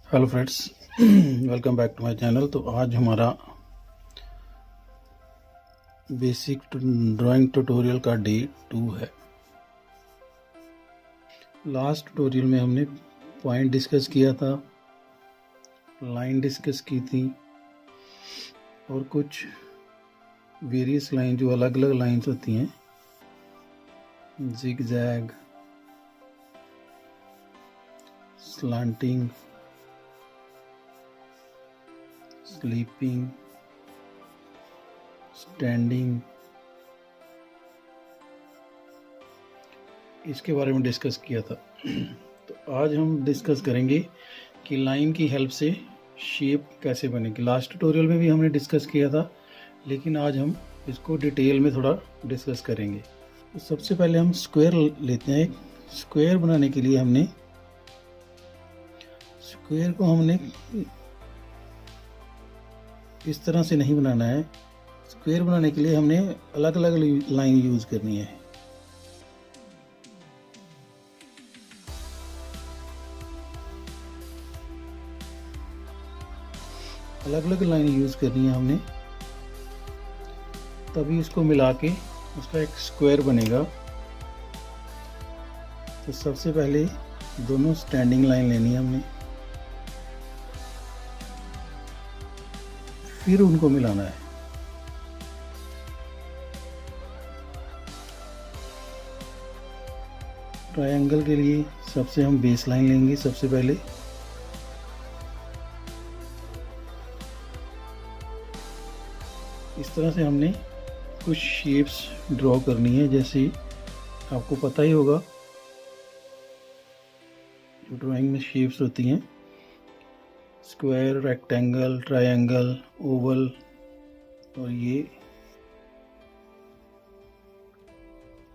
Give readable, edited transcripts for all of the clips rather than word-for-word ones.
Hello friends, welcome back to my channel. तो आज हमारा बेसिक ड्राइंग ट्यूटोरियल का डे 2 है। लास्ट ट्यूटोरियल में हमने पॉइंट डिस्कस किया था, लाइन डिस्कस की थी और कुछ वेरियस लाइन जो अलग अलग लाइंस होती हैं, जिगजैग, स्लांटिंग, स्लीपिंग, स्टैंडिंग, इसके बारे में डिस्कस किया था। तो आज हम डिस्कस करेंगे कि लाइन की हेल्प से शेप कैसे बनेगी। लास्ट ट्यूटोरियल में भी हमने डिस्कस किया था, लेकिन आज हम इसको डिटेल में थोड़ा डिस्कस करेंगे। तो सबसे पहले हम स्क्वायर लेते हैं। स्क्वायर बनाने के लिए स्क्वायर को हमने इस तरह से नहीं बनाना है। स्क्वायर बनाने के लिए हमने अलग अलग लाइन यूज करनी है। अलग अलग लाइन यूज करनी है हमने, तभी उसको मिला के उसका एक स्क्वायर बनेगा। तो सबसे पहले दोनों स्टैंडिंग लाइन लेनी है हमने, फिर उनको मिलाना है। ट्रायंगल के लिए सबसे हम बेस लाइन लेंगे सबसे पहले। इस तरह से हमने कुछ शेप्स ड्रॉ करनी है। जैसे आपको पता ही होगा, जो ड्राइंग में शेप्स होती हैं, स्क्वायर, रेक्टेंगल, ट्रायंगल, ओवल और ये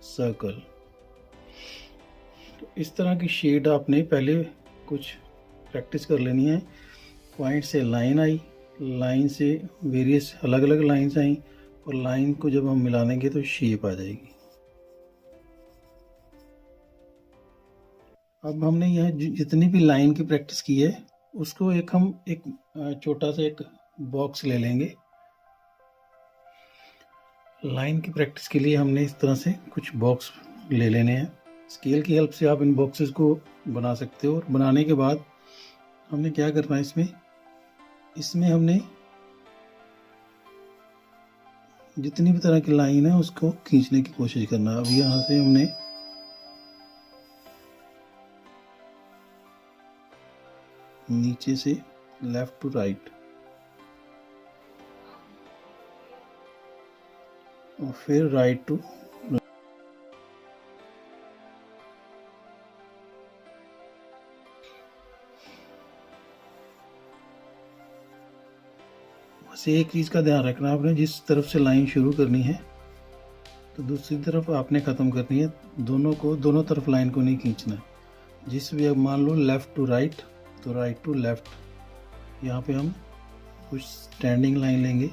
सर्कल। तो इस तरह की शेड आपने पहले कुछ प्रैक्टिस कर लेनी है। पॉइंट से लाइन आई, लाइन से वेरियस अलग अलग लाइंस आई, और लाइन को जब हम मिला देंगे तो शेप आ जाएगी। अब हमने यह जितनी भी लाइन की प्रैक्टिस की है, उसको हम एक छोटा सा एक बॉक्स ले लेंगे। लाइन की प्रैक्टिस के लिए हमने इस तरह से कुछ बॉक्स ले लेने हैं। स्केल की हेल्प से आप इन बॉक्सेस को बना सकते हो। और बनाने के बाद हमने क्या करना है, इसमें हमने जितनी भी तरह की लाइन है उसको खींचने की कोशिश करना। अब यहाँ से हमने नीचे से लेफ्ट टू राइट और फिर राइट टू, बस एक चीज़ का ध्यान रखना, आपने जिस तरफ से लाइन शुरू करनी है तो दूसरी तरफ आपने ख़त्म करनी है। दोनों तरफ लाइन को नहीं खींचना है। जिस भी, अब मान लो लेफ़्ट टू राइट, तो राइट टू लेफ़्ट, यहाँ पे हम कुछ स्टैंडिंग लाइन लेंगे।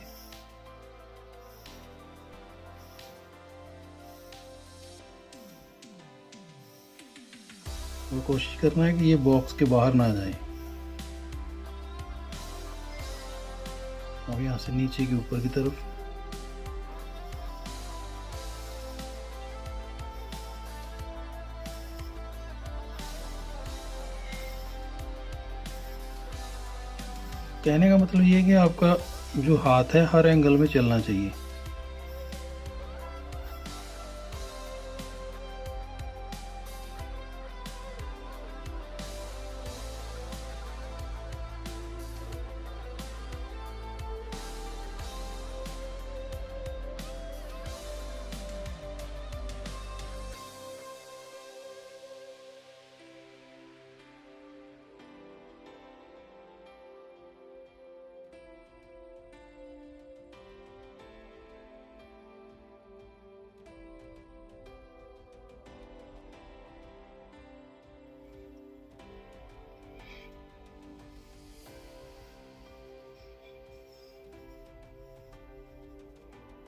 और कोशिश करना है कि ये बॉक्स के बाहर ना जाए। अब यहाँ से नीचे के ऊपर की तरफ कहने का मतलब ये है कि आपका जो हाथ है हर एंगल में चलना चाहिए।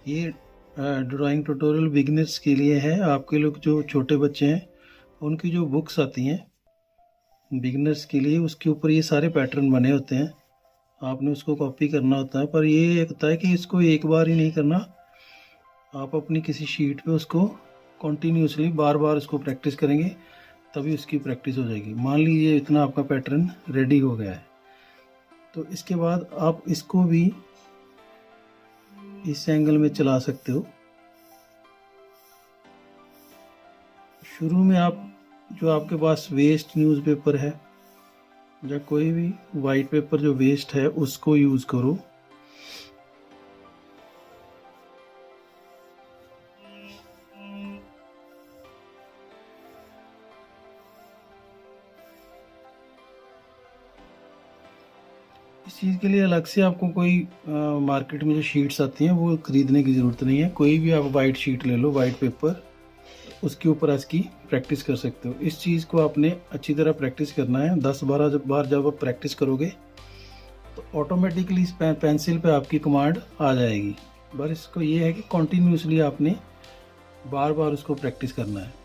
ये ड्राइंग ट्यूटोरियल बिगिनर्स के लिए है। आपके लोग जो छोटे बच्चे हैं, उनकी जो बुक्स आती हैं बिगिनर्स के लिए उसके ऊपर ये सारे पैटर्न बने होते हैं, आपने उसको कॉपी करना होता है। पर ये होता है कि इसको एक बार ही नहीं करना, आप अपनी किसी शीट पे उसको कंटिन्यूसली बार बार उसको प्रैक्टिस करेंगे, तभी उसकी प्रैक्टिस हो जाएगी। मान लीजिए इतना आपका पैटर्न रेडी हो गया है, तो इसके बाद आप इसको भी इस एंगल में चला सकते हो। शुरू में आप जो आपके पास वेस्ट न्यूज़पेपर है या कोई भी वाइट पेपर जो वेस्ट है उसको यूज़ करो। इस चीज़ के लिए अलग से आपको कोई मार्केट में जो शीट्स आती हैं वो ख़रीदने की ज़रूरत नहीं है। कोई भी आप वाइट शीट ले लो, वाइट पेपर, उसके ऊपर इसकी प्रैक्टिस कर सकते हो। इस चीज़ को आपने अच्छी तरह प्रैक्टिस करना है। 10-12 बार जब आप प्रैक्टिस करोगे तो ऑटोमेटिकली इस पेंसिल पे आपकी कमांड आ जाएगी। बस इसको ये है कि कॉन्टीन्यूसली आपने बार बार उसको प्रैक्टिस करना है।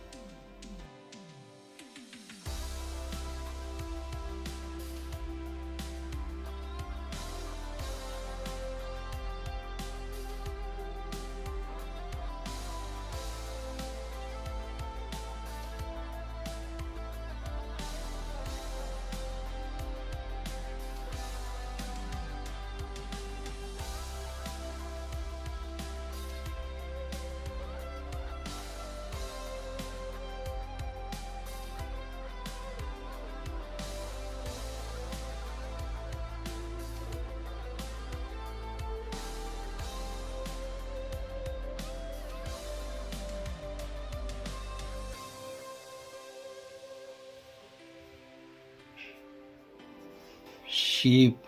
शेप,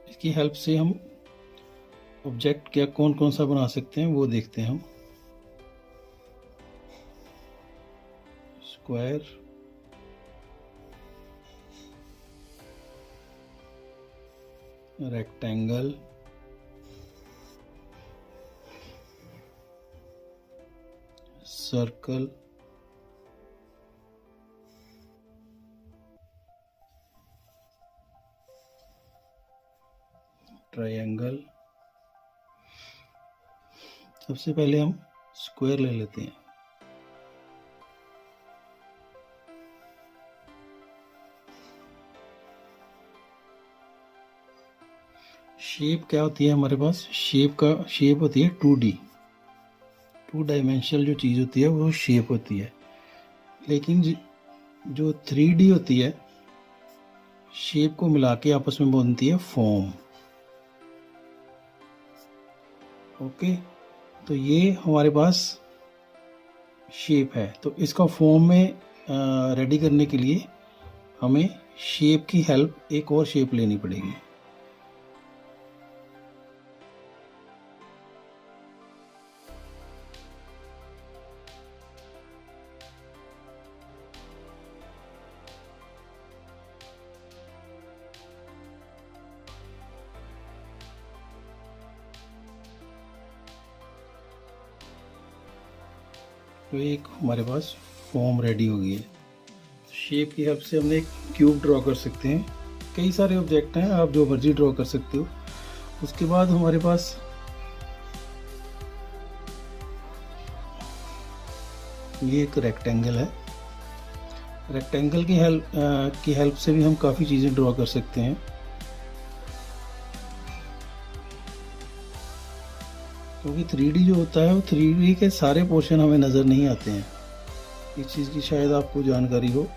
इसकी हेल्प से हम ऑब्जेक्ट क्या कौन कौन सा बना सकते हैं वो देखते हैं हम। Square, rectangle, circle, triangle. सबसे पहले हम स्क्वायर ले लेते हैं। शेप क्या होती है हमारे पास? शेप होती है 2D, 2 डायमेंशनल जो चीज़ होती है वो शेप होती है। लेकिन जो 3D होती है, शेप को मिला के आपस में बनती है फॉर्म। ओके, तो ये हमारे पास शेप है। तो इसका फॉर्म में रेडी करने के लिए हमें शेप की हेल्प, एक और शेप लेनी पड़ेगी। तो एक हमारे पास फॉर्म रेडी हो गई है। शेप की हेल्प से हमने एक क्यूब ड्रॉ कर सकते हैं। कई सारे ऑब्जेक्ट हैं, आप जो मर्जी ड्रॉ कर सकते हो। उसके बाद हमारे पास ये एक रेक्टेंगल है। रेक्टेंगल की हेल्प से भी हम काफ़ी चीज़ें ड्रॉ कर सकते हैं। क्योंकि 3D जो होता है वो 3D के सारे पोर्शन हमें नज़र नहीं आते हैं। इस चीज़ की शायद आपको जानकारी हो।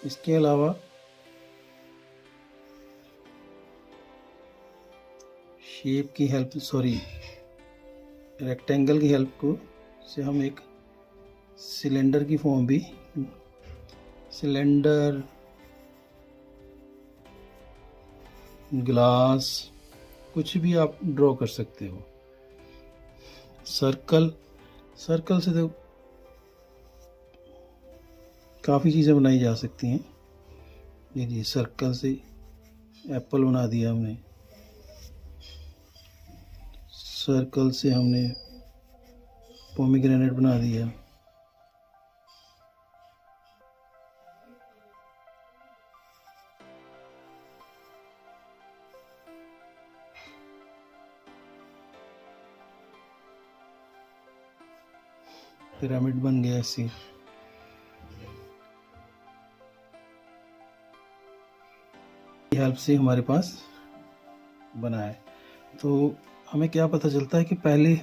इसके अलावा शेप की हेल्प, रेक्टेंगल की हेल्प को से हम एक सिलेंडर की फॉर्म भी, सिलेंडर, ग्लास, कुछ भी आप ड्रॉ कर सकते हो। सर्कल से तो काफ़ी चीज़ें बनाई जा सकती हैं। ये जी सर्कल से एप्पल बना दिया हमने, सर्कल से हमने पोमीग्रेनेट बना दिया, पिरामिड बन गया ऐसे। हेल्प से हमारे पास बना है। तो हमें क्या पता चलता है कि पहले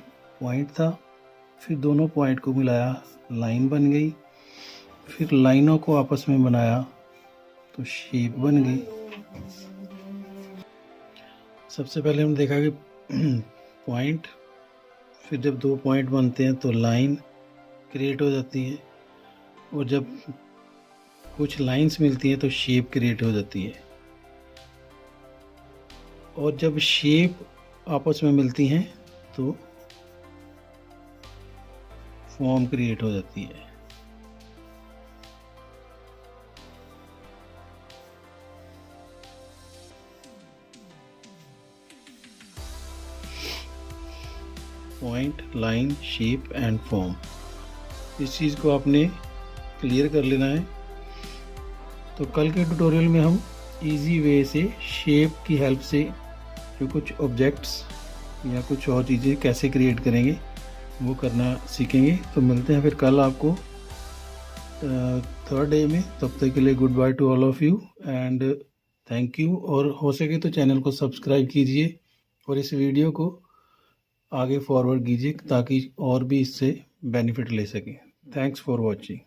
पॉइंट था, फिर दोनों पॉइंट को मिलाया, लाइन बन गई, फिर लाइनों को आपस में बनाया तो शेप बन गई। सबसे पहले हमने देखा कि पॉइंट, फिर जब दो पॉइंट बनते हैं तो लाइन क्रिएट हो जाती है, और जब कुछ लाइंस मिलती हैं तो शेप क्रिएट हो जाती है, और जब शेप आपस में मिलती हैं तो फॉर्म क्रिएट हो जाती है। Point, line, shape and form, इस चीज़ को आपने क्लियर कर लेना है। तो कल के ट्यूटोरियल में हम इजी वे से शेप की हेल्प से जो कुछ ऑब्जेक्ट्स या कुछ और चीज़ें कैसे क्रिएट करेंगे वो करना सीखेंगे। तो मिलते हैं फिर कल आपको थर्ड डे में। तब तक के लिए good by two all of you and thank you. और हो सके तो चैनल को सब्सक्राइब कीजिए और इस वीडियो को आगे फॉरवर्ड कीजिए ताकि और भी इससे बेनिफिट ले सकें। Thanks for watching.